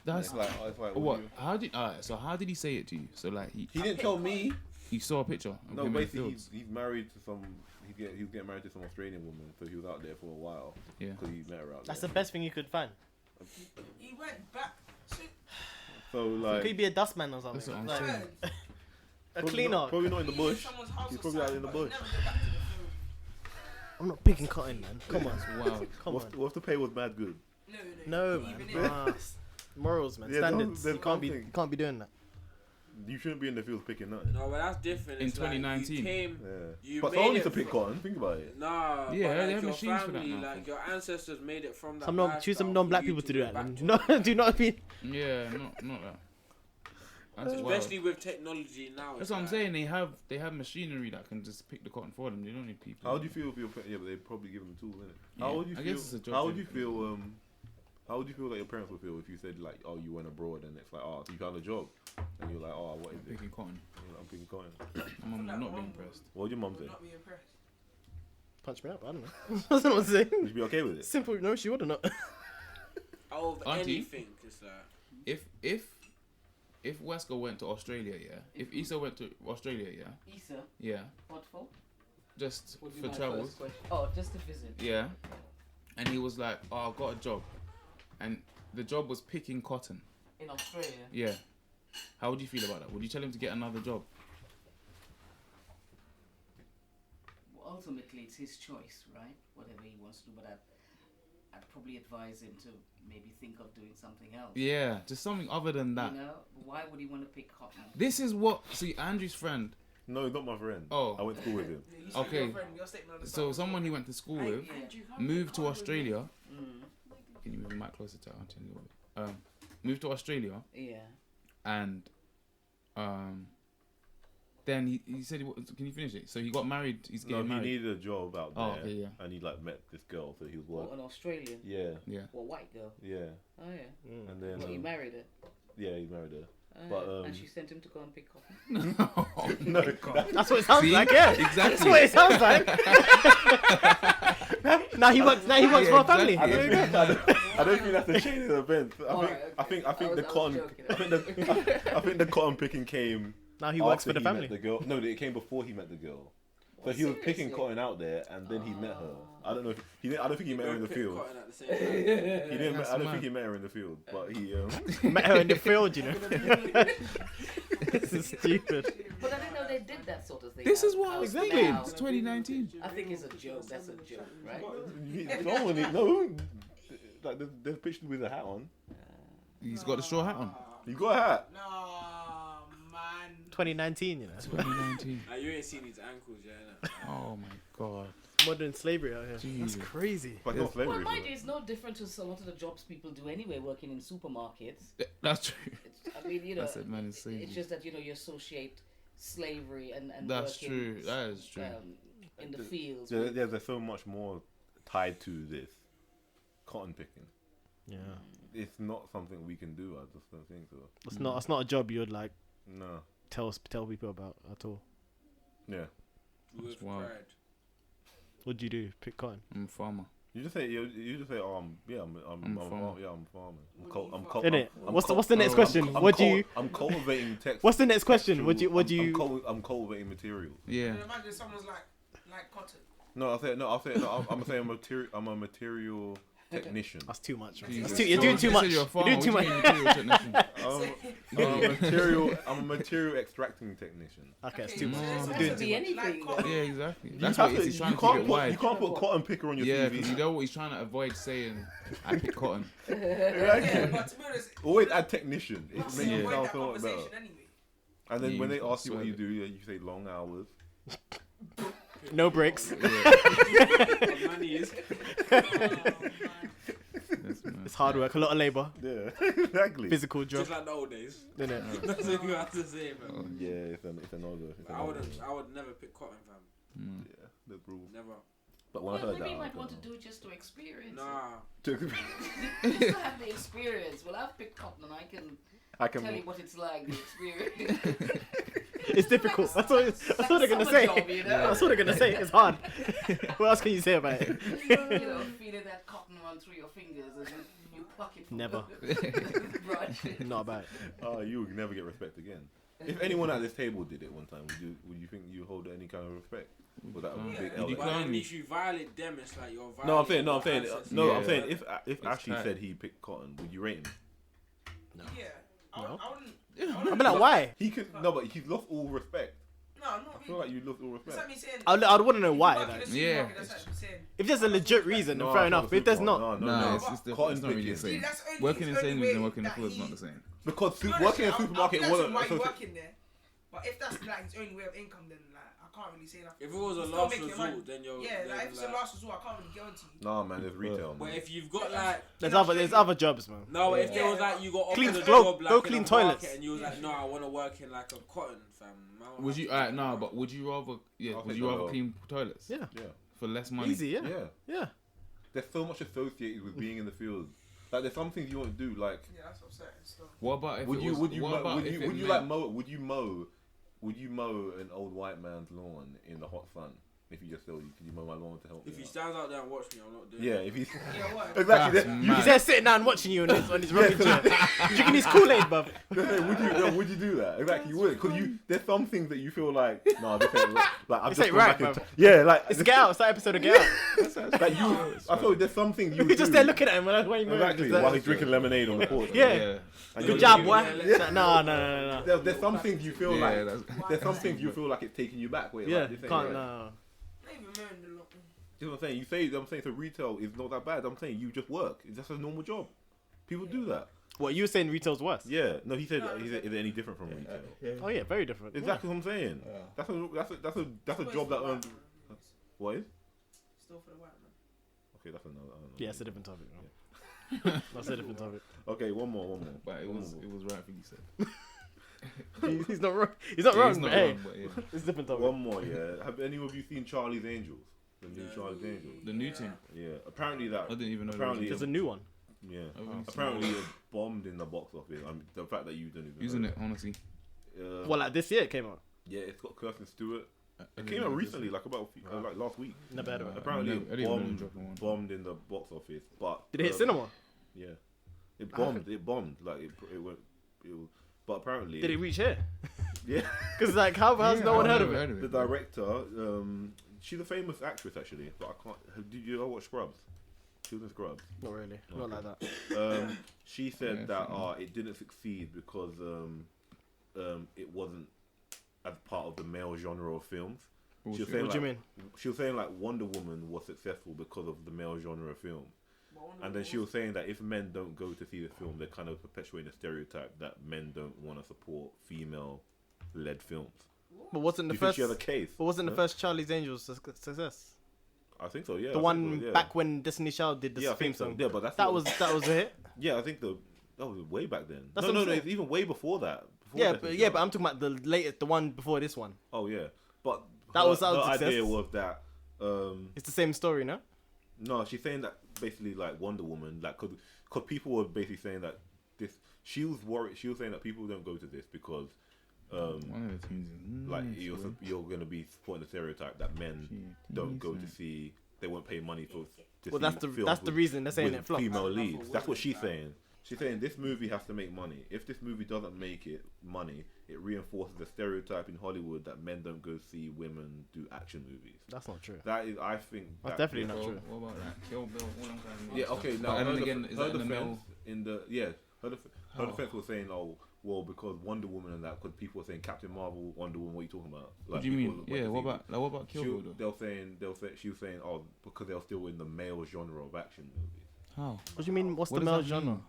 That's It's like what? would you- How did? Alright, so how did he say it to you? So like He didn't tell me. he saw a picture. Of No, him in the basically fields. he's married to some. He was getting married to some Australian woman, so he was out there for a while. Yeah. Because he met her out That's the there. best thing you could find. He went back. So Could like, he be a dustman or That's something? what I'm Like, saying. a probably cleaner. probably not in the bush. Someone's house He's or probably out in the something, bush. but never get back to the field. I'm not picking cotton, man. Come on. Wow. Come What on. if the pay was mad good? No, Even man. if- Ah, morals, man. Yeah, Standards. there's You can't be. something. You can't be doing that. You shouldn't be in the field picking nothing. No, but that's different. In It's like 2019. you came, Yeah. you But made someone it needs to pick from- cotton. Think about it. Nah, Yeah, but they like have your machines for that family, now. like your ancestors made it from that. Some non, choose some lifestyle non-black for you people to do go that. back Then. to No, do you know what I mean? Yeah, not that. That's wild. Especially with technology now. That's it's what I'm like- saying. They have machinery that can just pick the cotton for them. They don't need people. How would you feel if you're? Yeah, but they probably give them tools, innit? Yeah, How would you I feel? guess it's a job How would thing. you feel? How would you feel like your parents would feel if you said like, oh, you went abroad and it's like, oh, you found a job, and you're like, oh, what is it? Picking cotton. You're like, I'm picking cotton. My mum would not be impressed. What would your mum Would say? not be impressed. Punch me up. I don't know. That's what I'm saying. Would you be okay with it? Simple. No, she would have not. Out of Auntie? anything, it's like If Wesker went to Australia, yeah. If Issa went to Australia, yeah. Issa, Yeah. what for? Just Would be for my travels. first question. Oh, just to visit. Yeah. And he was like, oh, I've got a job. And the job was picking cotton. In Australia. Yeah. How would you feel about that? Would you tell him to get another job? Well, ultimately, it's his choice, right? Whatever he wants to do, but I'd probably advise him to maybe think of doing something else. Yeah, just something other than that. You know, why would he want to pick cotton? This is what, see, Andrew's friend. No, he's not my friend. Oh. I went to school with him. Yeah, you said Okay. your friend, your statement on the So side. someone he went to school with Yeah. moved to Australia. Mm. Can you move the mic closer to Auntie a little bit? Moved to Australia Yeah. and then he said, can you finish it? So he got married. He's No, getting he married. needed a job out there, Oh, okay, yeah. and he like met this girl, so he was What, working. an Australian? Yeah, Yeah. Well, white girl. yeah, Oh, yeah. and then Well, he married her. yeah, he married her. Oh, But, yeah. And she sent him to go and pick cotton. No, That's what it sounds See? like. Yeah. Exactly. That's what it sounds like. now he works. Now he works for a family. exactly. I don't think that's the chain of events. Alright, I think I was the cotton. joking. I think the cotton picking came. Now he works after for the he family. Met the girl. No, it came before he met the girl. So Oh, he was picking seriously? cotton out there, and then he met her. I don't know. If, he didn't, I don't think he met her in the pick field. cotton at the same time. He didn't. That's I don't mad. think he met her in the field, but he. Met her in the field, you know. This is stupid. But I didn't know they did that sort of thing. This is what I out was now. thinking. It's 2019. I think it's a joke. That's a joke, right? No, like there's pictures with a hat on. He's got the straw hat on. You got a hat. No, man. 2019, you know. 2019. Like, you ain't seen his ankles yet, innit? Oh my god. Modern slavery out here. Jesus. That's crazy. But not slavery. Well, mind though. you, it's no different to some of the jobs people do anyway, working in supermarkets. That's true. I mean, you know, I said, man, it's slavery. it's just that, you know, you associate slavery and That's working, true. That is true. in the fields. There's so much more tied to this cotton picking. Yeah. It's not something we can do. I just don't think so. It's not. It's not a job you'd like No. tell people about at all. Yeah. With wild. pride. What do you do? Pick cotton. I'm a farmer. You just say oh I'm a farmer. yeah I'm farming. Innit? What's the next question? What do you? I'm cultivating text. What's the next question? What do you? I'm cultivating materials. Yeah. And imagine someone's like cotton. No, I'm saying I'm a material technician. That's too much. Man. Jesus. That's too, you're doing too You much. said you're a You're farmer. doing too What much. do you mean material technician? I'm a material extracting technician. Okay, it's Okay, too much. so You're That doing could too be much. anything. Like Yeah, exactly. You That's have what to- he's you trying to can't keep it put wide. you can't put cotton picker on your Yeah, CV. because you know what he's trying to avoid saying. I pick cotton. Yeah, but to be honest, Always add technician. It it's makes avoid you sound that so much better. conversation anyway. And then Yeah, when you they can't ask you what see you it. do, you say long hours. No breaks. Money is. That's mad. It's hard work, a lot of labor, Yeah, exactly. physical job, Just like the old days. isn't it? That's what you have to say, man. Yeah, it's another. I would never pick cotton, fam. Mm. Yeah, the rule. Never. But when I Well, heard maybe that, you I might was want like, to do it just to experience Nah. it. Just to have the experience. Well, I've picked cotton and I can tell you what it's like, the experience. It's difficult. That's what they're gonna Summer say. job, you know? That's what they're gonna say. It's hard. What else can you say about it? You know, feeling that cotton run through your fingers as you pluck it from Never. the branch. Not about it. Oh, you would never get respect again. If anyone at this table did it one time, would you think you hold any kind of respect? Would that be a big Yeah. L? You But can't- then if you violate them, it's like you're violating. No, I'm saying, your I'm ancestors. saying, Yeah. if Ashley tight. said he picked cotton, would you rate him? Yeah. I No. wouldn't. I'd be like, why? He could no, but he's lost all respect. No, I'm not I feel really. like you lost all It's respect. like me saying. I'd want to know if you why. work in a Like, Yeah. supermarket, that's like me saying. if there's a legit reason, then No, fair it's not enough. But if there's supermarket. not, no, Nah, no. it's Cotton not really picking. the same. That's only Working in his only Sainsbury's and way working in that Fuller's he- not the same. Because To be working in a honest, supermarket I'll wasn't. why you associated- working there. But if that's like his only way of income, then like I can't really say nothing. If it was a Still last making money. resort, then you're. Yeah, then like if it's a last resort, I can't really get onto you. Nah, man, there's retail. But Man. if you've got like. there's other jobs, man. No, if there Yeah. was like you got offered Clean- a go- job like go in clean a toilets. market and you was like, no, I want to work in like a cotton fam. Would you? Alright, no, but would you rather? Yeah, I'll would take you the rather low. clean toilets? Yeah, Yeah, For less money. easy. Yeah, yeah. yeah. There's so much associated with being in the field. Like there's some things you want to do. Like Yeah, that's upsetting stuff. What about if would it you was, would you what mow, about would if you it would you meant- like mow would you mow an old white man's lawn in the hot sun? If you just said, "Can you mow my lawn to help me?" If he out?" stands out there and watch me, I'm not doing Yeah, it. if he's Yeah, what? exactly. That's then mad. He's there sitting down watching you on his rocking chair. Drinking his Kool-Aid, bruv. would you do that? Exactly, you would. Because there's some things that you feel like, no, this ain't like I've This just ain't gone right, back in bruv. yeah, like It's Get Out. It's that episode of Get Out. like you. I thought there's some things you would You're just do. there looking at him. Like, why you moving? Exactly, Just while there. he's drinking lemonade on the porch. Yeah. And Good you're job, looking- boy. No. There's some things you feel Yeah, like. that's- There's some things you feel like it's taking you back. Wait, Yeah, like, this ain't can't. right. No. Not even mowing the lawn. You know what I'm saying? I'm saying so retail is not that bad. I'm saying you just work. It's just a normal job. People do that. What you were saying? Retail's worse. Yeah. No, he said. Is it any different from retail? Oh yeah, very different. Exactly what I'm saying. That's a job that earns. What is? Still for the white man. Okay, that's another. I don't know. Yeah, it's a different topic. Bro. That's a different topic. Okay, one more. But it One was more. rightfully said. He's not wrong. He's not wrong. He's not but hey, wrong, but yeah. it's a different topic. One more. Yeah. Have any of you seen Charlie's Angels? The new No. Charlie's Angels. The new thing. Yeah. Apparently that. I didn't even know. Apparently There's a new one. Yeah. I've only seen Apparently it. it bombed in the box office. The fact that you don't even. Using know it, honestly. that. Well, like this year it came out. Yeah, it's got Kirsten Stewart. I It didn't came know out this. recently, like like last week. Never heard of it. Apparently I didn't it even know bombed, it dropped in one. bombed in the box office, but Did it hit cinema? Yeah, it bombed. It bombed. Like it went. It was, but apparently, Did it reach here? yeah. Because like, how's no one heard of it? The director, she's a famous actress actually, but I can't. Did you ever watch Scrubs? She was in Scrubs. Not really. Not like that. She said Yeah, that fair enough. it didn't succeed because it wasn't as part of the male genre of films. She was saying What do you mean? She was saying like Wonder Woman was successful because of the male genre of film. And then she was saying that if men don't go to see the film, they're kind of perpetuating a stereotype that men don't want to support female-led films. But wasn't Do the you think first? she had a case? But wasn't the Huh? first Charlie's Angels success? I think so. Yeah. The I one think so, yeah. back when Destiny Child did the Yeah, I theme think so. song. Yeah, but that's That what- was a hit. Yeah, I think that was way back then. That's no, what I'm no, saying. it's even way before that. Before Yeah, Destiny but Child. I'm talking about the latest, the one before this one. Oh yeah, but That her, was her success. idea was that. It's the same story, no? No, she's saying that basically like Wonder Woman, like cause people were basically saying that this. She was worried. She was saying that people don't go to this because, One of the teams is like nice, you're boy. you're gonna be supporting the stereotype that men don't go to see. They won't pay money for. To Well, see that's the films reason they're saying with it flopped. female leads. That's what she's saying. She's saying this movie has to make money. If this movie doesn't make it money, it reinforces the stereotype in Hollywood that men don't go see women do action movies. That's not true. That is, I think, That's that- definitely not Well, true. What about that? Kill Bill, all them kind of Yeah, okay. stuff. Now, But her, then again, is her that in the defense male? in the her How? defense was saying, oh, well, because Wonder Woman and that, because people were saying Captain Marvel, Wonder Woman. What are you talking about? What do you people mean? went Yeah, to what see- about what about Kill Bill though? She was saying, oh, because they're still in the male genre of action movies. How? What do you mean? What's What the does male that genre? mean?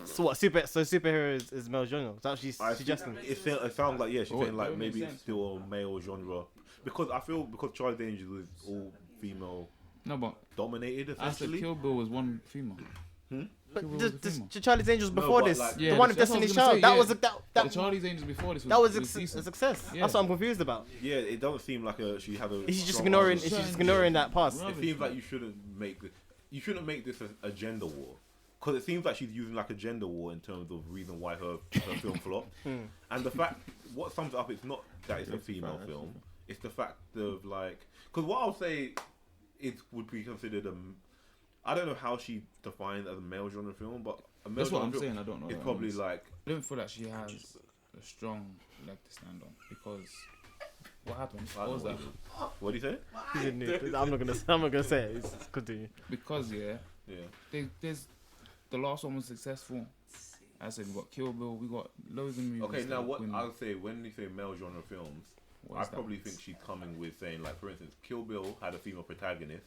So what? Superhero is male genre. Is that what she's I suggesting? it sounds like she's Oh, saying like that makes maybe it's sense. still a male genre because I feel because Charlie's Angels is all female No, but dominated I said essentially. Kill Bill was one female. But Kill Bill this, was a this female. Charlie's Angels No, before but this, like- the Yeah, one with that's what I Destiny's was gonna Child, say, that yeah. was The that Charlie's Angels before this was a decent. success. Yeah. That's what I'm confused about. Yeah, it doesn't seem like she had a. She's just strong ignoring. argument. She's just Certain ignoring that past. Rubbish, It seems like man. you shouldn't make this a gender war because it seems like she's using like a gender war in terms of reason why her film flopped. And the fact what sums it up it's not that it's a female film, it's the fact of like because what I'll say it would be considered I don't know how she defines as a male genre film, but a male That's what genre I'm film saying. I don't know. it's that probably means. like I don't feel like she has a strong leg to stand on because what happened? I What don't was know that? what do you say? He's in it. I'm not gonna say it. It's continue. Because Yeah. there's the last one was successful. I said we got Kill Bill, we got loads of movies. Okay, that now what win. I'll say when you say male genre films, What I is that? probably think she's coming with saying like for instance, Kill Bill had a female protagonist,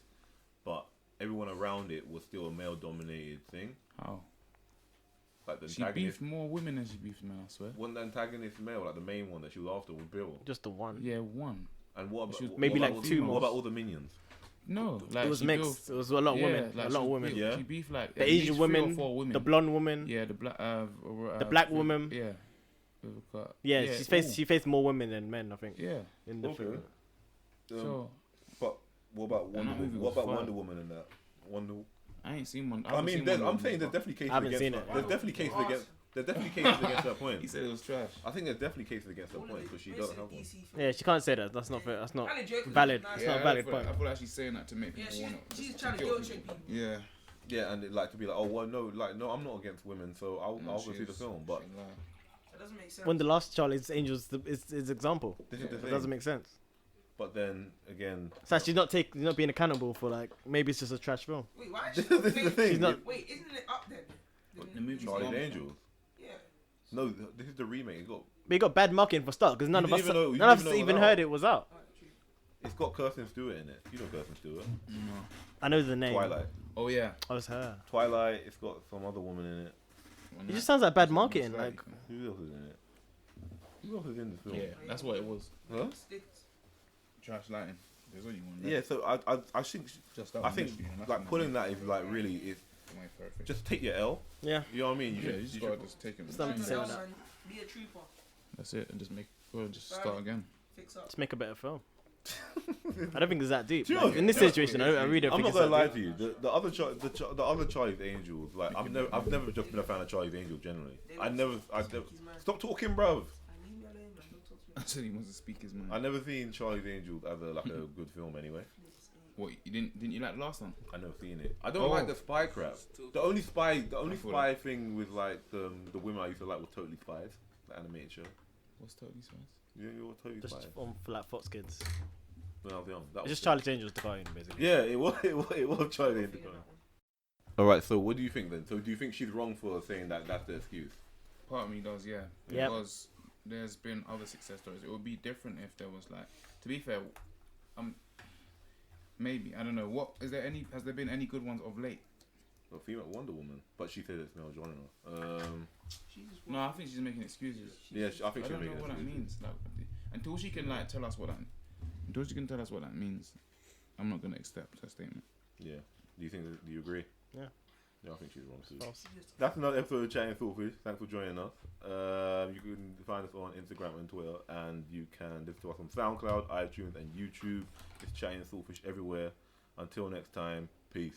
but everyone around it was still a male dominated thing. How Like the she antagonist beefed more women than she beefed men. I swear. wasn't the antagonist male, like the main one that she was after was Bill. Just the one. Yeah, one. And what about She was- what Maybe about like all- two What more. about all the minions? No, like It was she mixed. It was a lot of women. like A she lot of was women. beef- Yeah. She beefed like The at least Asian 3 or women, 4 women. the blonde woman, Yeah, the black. the black woman. Yeah. Yeah, she faced more women than men. I think. Yeah. In the Okay. film. So But what about that movie What was about fire. Wonder Woman and that? I ain't seen one. I mean, I'm saying there's definitely cases I haven't against seen her. it. There's definitely cases against. There's definitely cases against her He point. said it was trash. I think there's definitely cases against her point because she doesn't have one. Yeah, she can't say that. That's not fair. That's not Kinda joking, valid. nice. It's not a valid point. I feel like she's saying that to make Yeah, people want to. she's trying to guilt trip people. Yeah. Yeah, and like to be like, oh well, no, like no, I'm not against women, so I'll No, go she see the is. film. But She lied. That doesn't make sense. When the last Charlie's Angels is example, this is the it thing. doesn't make sense. But then again, It's actually not being accountable for like maybe it's just a trash film. Wait, why? this is the thing. She's not- Wait, isn't it up there? The movie's Charlie's gone. Angels. Yeah. No, this is the remake. We got bad marketing for start because none of didn't us even know- you none of didn't us even know even it was heard it was out. It's got Kirsten Stewart in it. You know Kirsten Stewart. No. I know the name. Twilight. Oh yeah. Oh, it's her. Twilight. It's got some other woman in it. It just sounds like bad marketing. Like Who else is in it? Who else is in the film? Yeah, that's what it was. Huh? Trash lighting. There's only one. Yeah. So I think Just that I one think issue, and that's like my pulling thing. that is like really is My perfect. just take your L. yeah, You know what I mean? yeah, you just gotta just take it. It's not the same with that. Be a trooper. That's it, and just start again. Fix up. let's make a better film. I don't think it's that deep. Do you know- Like, in this do you know- situation, I really don't I'm think not it's gonna that lie deep. to you. The other Charlie's Angels, like I've never just been a fan of Charlie's Angels generally. I never stop talking, bruv. Leave me alone, man. Don't talk to me. I said he wants to speak his mind. I never seen Charlie's Angels as a good film anyway. What you didn't you like the last one? I never seen it. I don't Oh. like the spy crap. The only spy thought spy thing with like the women I used to like was Totally Spies, the animated show. What's Totally Spies? You know what Totally Just Spies? for like Fox Kids. When I was young. That It's was just Charlie's Angels the cartoon basically. Yeah, it was Charlie Angels. All right, so what do you think then? So do you think she's wrong for saying that that's the excuse? Part of me does, yeah. Yep. Because there's been other success stories. It would be different if there was like, to be fair, maybe I don't know. Has there been any good ones of late? Well, female Wonder Woman, but she said it's no genre. No, I think she's making excuses. Yeah, I I think she's don't know making what that excuses. means. Like, until she can like tell us what that means, I'm not gonna accept her statement. Yeah. Do you agree? Yeah. Yeah, I think she's wrong too. False. That's another episode of Chatting Saltfish. Thanks for joining us. You can find us on Instagram and Twitter, and you can listen to us on SoundCloud, iTunes, and YouTube. It's Chatting Saltfish everywhere. Until next time, peace.